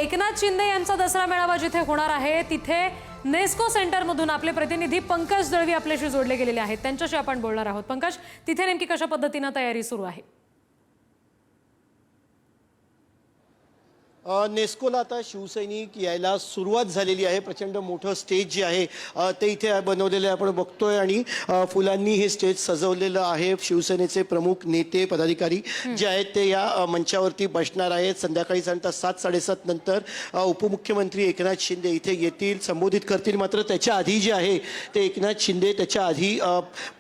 एकनाथ शिंदे यांचा दसरा मेळावा जिथे होणार आहे तिथे नेस्को सेंटरमधून आपले प्रतिनिधी पंकज दळवी आपल्याशी जोडले गेलेले आहेत। त्यांच्याशी आपण बोलणार आहोत। पंकज, तिथे नेमकी कशा पद्धतीने तयारी सुरू आहे? नेस्कोला आता शिवसैनिक यायला सुरुवात झालेली आहे। प्रचंड मोठं स्टेज जे आहे ते इथे बनवलेलं आहे, आपण बघतोय, आणि फुलांनी हे स्टेज सजवलेलं आहे। शिवसेनेचे प्रमुख नेते पदाधिकारी जे आहेत ते या मंचावरती बसणार आहेत। संध्याकाळी साधारणतः 7-7:30 नंतर उपमुख्यमंत्री एकनाथ शिंदे इथे येतील, संबोधित करतील। मात्र त्याच्या आधी जे आहे ते एकनाथ शिंदे त्याच्या आधी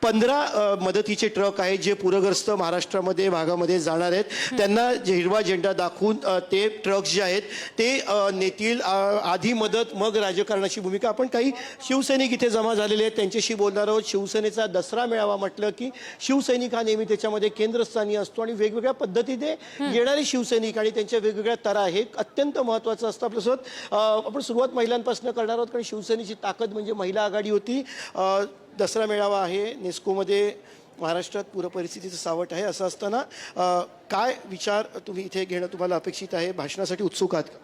15 मदतीचे ट्रक आहेत जे पूरग्रस्त महाराष्ट्रामध्ये भागामध्ये जाणार आहेत, त्यांना हिरवा झेंडा दाखवून ते ट्रक जे आहेत ते नेतील। आधी मदत मग राजकारणाची भूमिका। आपण काही शिवसैनिक इथे जमा झालेले आहेत, त्यांच्याशी बोलणार आहोत। शिवसेनेचा दसरा मेळावा म्हटलं की शिवसैनिक हा नेहमी त्याच्यामध्ये केंद्रस्थानी असतो आणि वेगवेगळ्या पद्धतीने येणारे शिवसैनिक आणि त्यांच्या वेगवेगळ्या तरा हे अत्यंत महत्त्वाचं असतं। आपल्यासोबत आपण सुरुवात महिलांपासून करणार आहोत, कारण शिवसेनेची ताकद म्हणजे महिला आघाडी होती। दसरा मेळावा आहे नेस्कोमध्ये, महाराष्ट्रात पूरपरिस्थितीचं सावट आहे। असं असताना काय विचार तुम्ही इथे घेणं तुम्हाला अपेक्षित आहे? भाषणासाठी उत्सुक आहात का?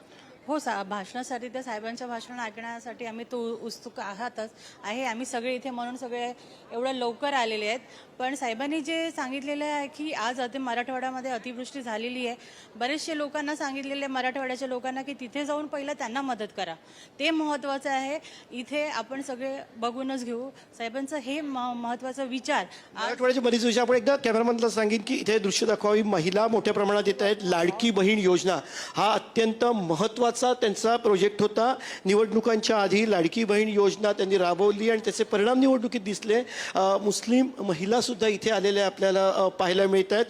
हो, भाषणासाठी तर साहेबांच्या भाषण ऐकण्यासाठी आम्ही उत्सुक आहातच आहे। आम्ही सगळे इथे म्हणून सगळे एवढं लवकर आलेले आहेत। पण साहेबांनी जे सांगितलेलं आहे की आज मराठवाड्यामध्ये अतिवृष्टी झालेली आहे, बरेचसे लोकांना सांगितलेले मराठवाड्याच्या लोकांना की तिथे जाऊन पहिलं त्यांना मदत करा, ते महत्त्वाचं आहे। इथे आपण सगळे बघूनच घेऊ साहेबांचं हे महत्त्वाचा विचार। मराठवाड्याच्या बरीच विषय आपण एकदा कॅमेरामॅनला सांगेन की इथे दृश्य दाखवावी। महिला मोठ्या प्रमाणात येत आहेत। लाडकी बहीण योजना हा अत्यंत महत्त्वाचा त्यांचा प्रोजेक्ट होता। निवडणुकांच्या आधी लाडकी बहीण योजना त्यांनी राबवली आणि त्याचे परिणाम निवडणुकीत दिसले। मुस्लिम महिला सुद्धा इथे आलेल्या आपल्याला पाहायला मिळत आहेत।